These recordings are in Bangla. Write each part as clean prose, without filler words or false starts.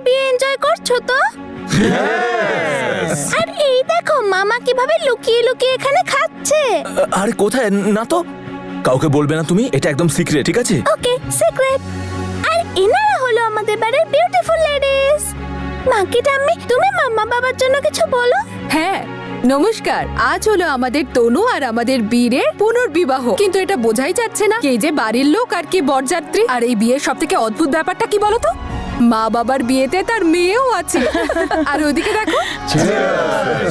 বিয়ে এনজয় করছো তো? আর এই দেখো মামা কিভাবে লুকিয়ে লুকিয়ে এখানে খাচ্ছে। আরে কোথায়? না তো, কাউকে বলবে না তুমি, এটা একদম সিক্রেট, ঠিক আছে? ওকে, সিক্রেট। আর এনারা হলো আমাদের বাড়ির বিউটিফুল লেডিস। মাকি টাম্মি, তুমি মাম্মা বাবার জন্য কিছু বলো। হ্যাঁ, নমস্কার। আজ হলো আমাদের তনু আর আমাদের বীরের পুনর্বিবাহ, কিন্তু এটা বোঝাই যাচ্ছে না কে যে বাড়ির লোক আর কে বরযাত্রী। আর এই বিয়ের সবথেকে অদ্ভুত ব্যাপারটা কি বলতো, মা বাবার বিয়েতে তার মেয়েও আছে। আর ওইদিকে দেখো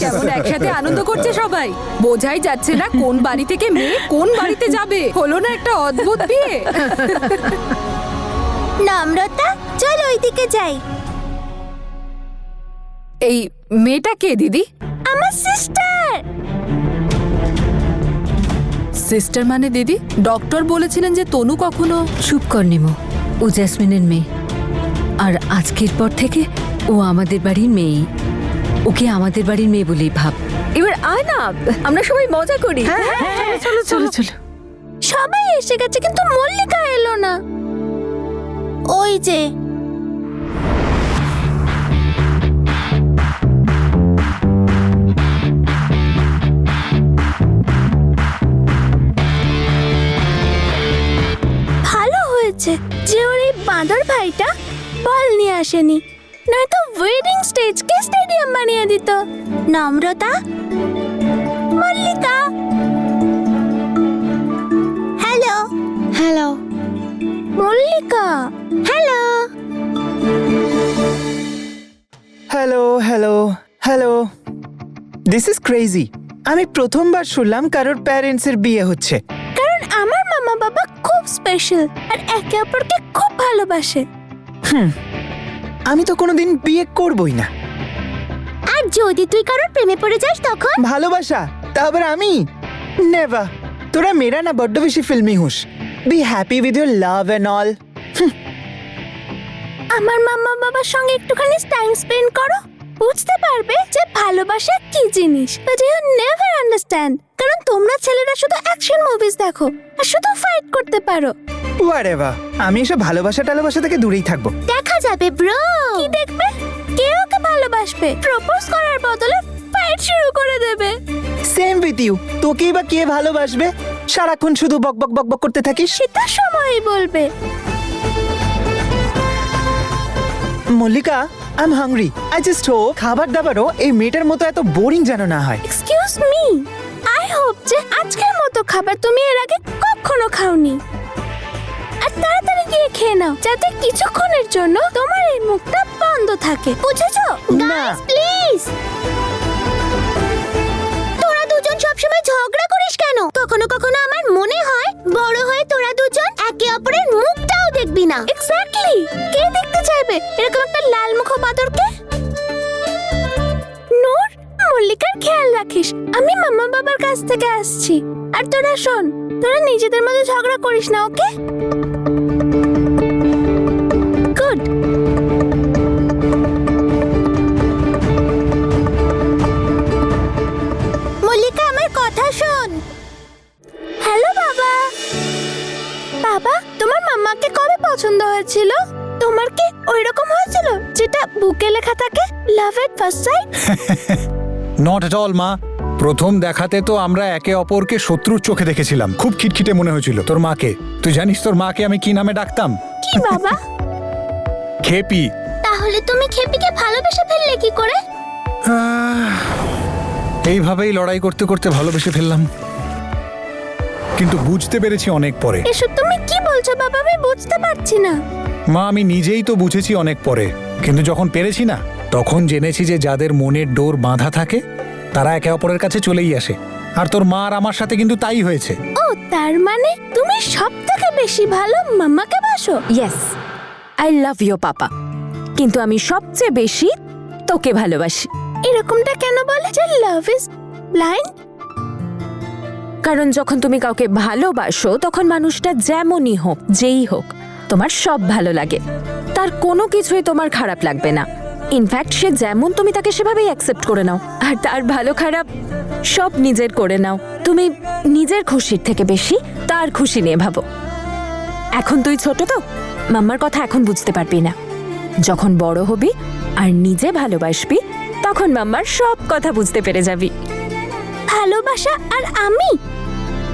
কেমন একসাথে আনন্দ করছে সবাই। বোঝাই যাচ্ছে না কোন বাড়ি থেকে মেয়ে কোন বাড়িতে যাবে। হলো না একটা অদ্ভুত বিয়ে। নম্রতা, চলো ওইদিকে যাই। এই মেয়েটা কে দিদি? আমার সিস্টার। সিস্টার মানে দিদি? ডক্টর বলেছিলেন যে তনু কখনো। চুপ কর নিমো, ও জ্যাসমিনের মেয়ে। আর আজকের পর থেকে ও আমাদের বাড়ির মেয়ে। ওকে আমাদের বাড়ির মেয়ে বলেই ভাব। এবার আয় না, আমরা সবাই মজা করি। চলো চলো চলো। সবাই এসে গেছে কিন্তু মল্লিকা এলো না। ওই যে ভালো হয়েছে যে ওর এই বাঁদর ভাইটা বল নিয়ে আসেনি, নয়তো ওয়েডিং স্টেজকে স্টেডিয়াম বানিয়ে দিত। নম্রতা, Mallika, hello hello, Mallika, hello. Hello hello hello, this is crazy. আমি প্রথমবার শুনলাম কারোর প্যারেন্টসের বিয়ে হচ্ছে। কারণ আমার মামা বাবা খুব স্পেশাল আর একে অপরকে খুব ভালোবাসে। আমি তো কোনোদিন বিয়ে করবই না। আর যদি তুই কারোর প্রেমে পড়ে যাস তখন? ভালোবাসা, তা আবার আমি? নেভার। তোরা মেরা না বড্ড বেশি ফিল্মি হুস। Be happy with your love and all. আমার মামা বাবার সঙ্গে একটুখানি টাইম স্পেন্ড করো, বুঝতে পারবে যে ভালোবাসা কি জিনিস। বাট ইউ নেভার আন্ডারস্ট্যান্ড, কারণ তোমরা ছেলেরা শুধু অ্যাকশন মুভিজ দেখো আর শুধু ফাইট করতে পারো। হোয়াটএভার, আমি এসব ভালোবাসা থেকে দূরেই থাকবো। দেখা যাবে ব্রো। কি দেখবে? কে ওকে ভালোবাসবে, প্রপোজ করার বদলে ফাইট শুরু করে দেবে। Same with you. তোকেই বা কে ভালোবাসবে? সারাক্ষণ শুধু বক বক বক বক করতে থাকিস। সেটা সময়ই বলবে। Mallika, I am hungry. I just hope খাবার দাবারও এই মেয়েটার মতো এত বোরিং যেন না হয়। এক্সকিউজ মি, আই হোপ যে আজকের মতো খাবার তুমি এর আগে কখনো খাওনি। আর তাড়াতাড়ি গিয়ে খেয়ে নাও, যাতে কিছুক্ষণের জন্য তোমার এই মুখটা বন্ধ থাকে, বুঝেছো? না। প্লিজ। তোরা দুজন সবসময় ঝগড়া করিস কেন? কখনো কখনো আমার মনে হয় বড় হয়ে তোরা দুজন একে অপরের মুখটাও দেখবি না। এক্স্যাক্টলি, কে দেখতে চাইবে এরকম একটা লাল মুখ বাদরকে? নূর, মল্লিকার খেয়াল রাখিস, আমি মামা বাবার কাছ থেকে আসছি। আর তোরা শোন, তোরা নিজেদের মধ্যে ঝগড়া করিস না, ওকে? গুড। মল্লিকা, আমার কথা শোন। হ্যালো বাবা। বাবা, তোমার মাম্মাকে কবে পছন্দ হয়েছিল? তোমার কি ওইরকম হয়েছিল যেটা বুকে লেখা থাকে, love at first sight? Not at all মা। প্রথম দেখাতে তো আমরা একে অপরকে শত্রুর চোখে দেখেছিলাম। খুব খিটখিটে মনে হয়েছিল তোর মাকে। তুই জানিস তোর মাকে আমি কি নামে ডাকতাম? কি বাবা? খেপি। তাহলে তুমি খেপিকে ভালোবেসে ফেললে কি করে? এইভাবেই লড়াই করতে করতে ভালোবেসে ফেললাম, কিন্তু বুঝতে পেরেছি অনেক পরে। এসব তুমি কি বলছো বাবা? আমি বুঝতে পারছি না। মা, আমি নিজেই তো বুঝেছি অনেক পরে, কিন্তু যখন পেরেছি না তখন জেনেছি যে যাদের মনের ডোর বাঁধা থাকে তারা একে অপরের কাছে চলেই আসে। আর তোর মা আর আমার সাথে কিন্তু তাই হয়েছে। ও, তার মানে তুমি সব থেকে বেশি ভালো মাম্মাকে বাসো? Yes, I love you papa, কিন্তু আমি সবচেয়ে বেশি তোকে ভালোবাসি। এরকমটা কেন বলে যে লাভ ইজ ব্লাইন্ড? কারণ যখন তুমি কাউকে ভালোবাসো তখন মানুষটা যেমনই হোক, যেই হোক, তোমার সব ভালো লাগে। তার কোনো কিছুই তোমার খারাপ লাগবে না। ইনফ্যাক্ট সে যেমন তুমি তাকে সেভাবেই অ্যাকসেপ্ট করে নাও, আর তার ভালো খারাপ সব নিজের করে নাও। তুমি নিজের খুশির থেকে বেশি তার খুশি নিয়ে ভাবো। এখন তুই ছোট তো, মাম্মার কথা এখন বুঝতে পারবি না, যখন বড় হবি আর নিজে ভালোবাসবি তখন মাম্মার সব কথা বুঝতে পেরে যাবি। ভালোবাসা আর আমি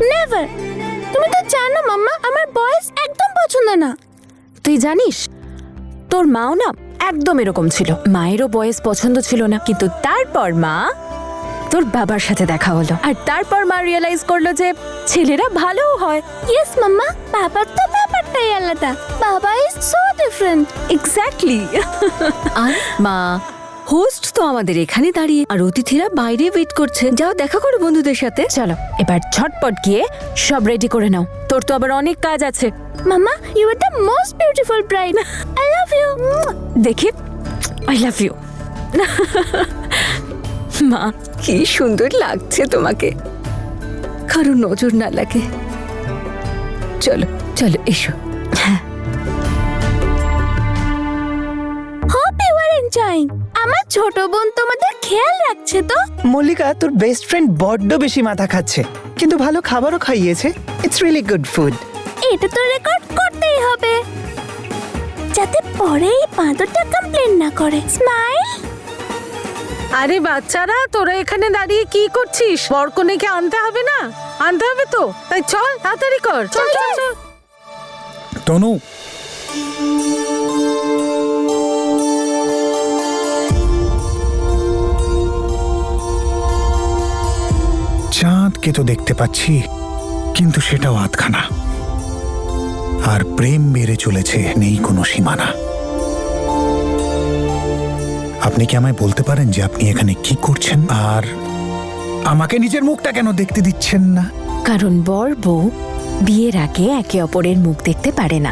নেভার। তুমি তো জানো মাম্মা, আমার বয়েস একদম পছন্দ না। তুই জানিস তোর মাও না একদম এরকম ছিল। মায়েরও বয়েস পছন্দ ছিল না, কিন্তু তারপর মা তোর বাবার সাথে দেখা হলো আর তারপর মা রিয়েলাইজ করলো যে ছেলেরা ভালোও হয়। ইয়েস মাম্মা, বাবার তো ব্যাপারটাই আলাদা। বাবা ইজ সো ডিফারেন্ট। এক্স্যাক্টলি। আর মা, হোস্ট তো আমাদের এখানে দাঁড়িয়ে আর অতিথিরা বাইরে ওয়েট করছে। যাও দেখা করো বন্ধুদের সাথে। চলো এবার ঝটপট গিয়ে সব রেডি করে নাও, তোর তো আবার অনেক কাজ আছে। Mamma, you are the most beautiful bride. I love you. দেখি, আই লাভ ইউ। মা, কি সুন্দর লাগছে তোমাকে, কারো নজর না লাগে। চলো চলো এসো। Hope you are enjoying. আমার ছোট বোন তোমাদের খেয়াল রাখছে তো? মল্লিকা, তোর বেস্ট ফ্রেন্ড বড্ড বেশি মাথা খাচ্ছে, কিন্তু ভালো খাবারও খাইয়েছে। It's really good food. এটা তো রেকর্ড করতেই হবে, যাতে পরে এই বাঁদরটা কমপ্লেন না করে। স্মাইল। আরে বাচ্চারা, তোরা এখানে দাঁড়িয়ে কি করছিস? বরকনেকে আনতে হবে না? আনতে হবে তো, তাই চল তাড়াতাড়ি কর। চল চল চল। তনু, চাঁদকে তো দেখতে পাচ্ছি, কিন্তু সেটাও আধখানা। আর প্রেম বেড়ে চলেছে, নেই কোনো সীমানা। আপনি কি আমায় বলতে পারেন যে আপনি এখানে কি করছেন, আর আমাকে নিজের মুখটা কেন দেখতে দিচ্ছেন না? কারণ বর বউ বিয়ের আগে একে অপরের মুখ দেখতে পারে না,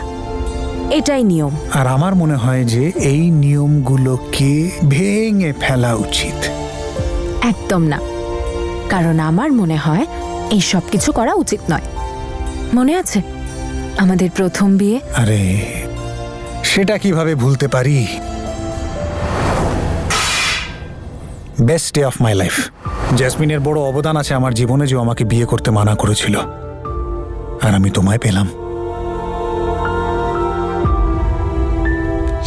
এটাই নিয়ম। আর আমার মনে হয় যে এই নিয়মগুলোকে ভেঙে ফেলা উচিত। একদম না, কারণ আমার মনে হয় এই সব কিছু করা উচিত নয়। মনে আছে আমাদের প্রথম বিয়ে? আরে সেটা কিভাবে ভুলতে পারি? Best day of my life. জেসমিনের বড় অবদান আছে আমার জীবনে, যে আমাকে বিয়ে করতে মানা করেছিল, আর আমি তোমায় পেলাম।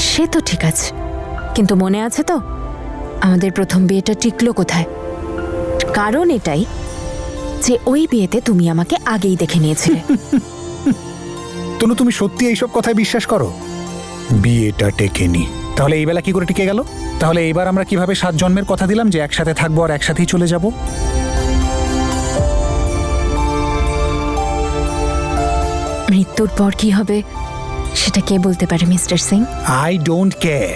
সে তো ঠিক আছে, কিন্তু মনে আছে তো আমাদের প্রথম বিয়েটা টিকলো কোথায়? কারণ এটাই যে ওই বিয়েতে তুমি আমাকে আগেই দেখে নিয়েছিলে। তনু, তুমি সত্যি এইসব কথায় বিশ্বাস করো? বিয়েটা টেকেনি, তাহলে এই বেলা কি করে টিকে গেল? তাহলে এইবার আমরা কিভাবে 7 জন্মের কথা দিলাম যে একসাথে থাকবো আর একসাথেই চলে যাব? মৃত্যুর পর কি হবে সেটা কে বলতে পারে mister Singh? I don't care.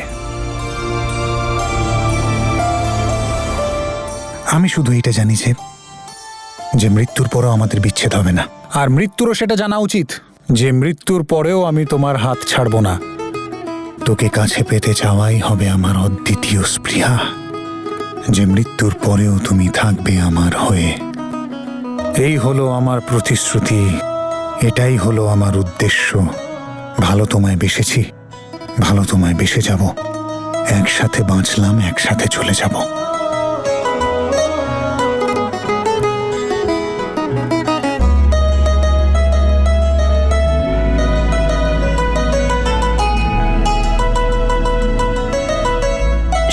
আমি শুধু এটা জানি যে মৃত্যুর পরেও আমাদের বিচ্ছেদ হবে না। আর মৃত্যুরও সেটা জানা উচিত যে মৃত্যুর পরেও আমি তোমার হাত ছাড়বো না। তোকে কাছে পেতে চাওয়াই হবে আমার অদ্বিতীয় স্পৃহা, যে মৃত্যুর পরেও তুমি থাকবে আমার হয়ে। এই হলো আমার প্রতিশ্রুতি, এটাই হলো আমার উদ্দেশ্য। ভালো তোমায় বেসেছি, ভালো তোমায় বেসে যাব। একসাথে বাঁচলাম, একসাথে চলে যাব।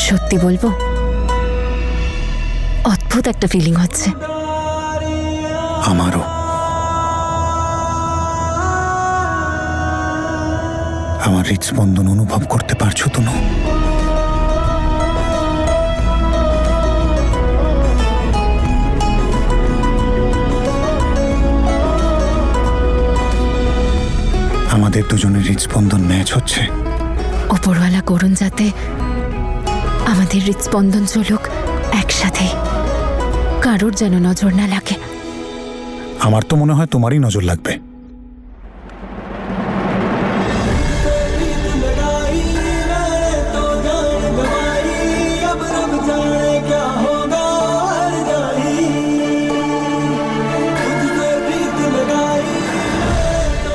সত্যি বলবো, অদ্ভুত একটা ফিলিং হচ্ছে। আমারও। আমার হৃদস্পন্দন অনুভব করতে পারছো তনু? আমাদের দুজনের হৃদস্পন্দন ম্যাচ হচ্ছে। ওপরওয়ালা করুন যাতে আমাদের হৃদস্পন্দন চলুক একসাথে, কারোর যেন নজর না লাগে। আমার তো মনে হয় তোমারই নজর লাগবে।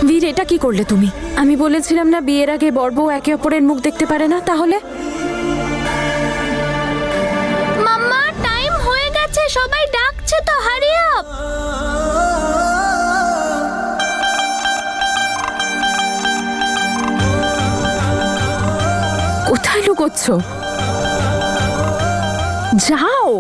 বীর, এটা কি করলে তুমি? আমি বলেছিলাম না বিয়ের আগে বর বউ একে অপরের মুখ দেখতে পারে না? তাহলে মাম্মা, টাইম হয়ে গেছে, সবাই ডাকছে তো, হারি আপ। যাচ্ছ? যাও।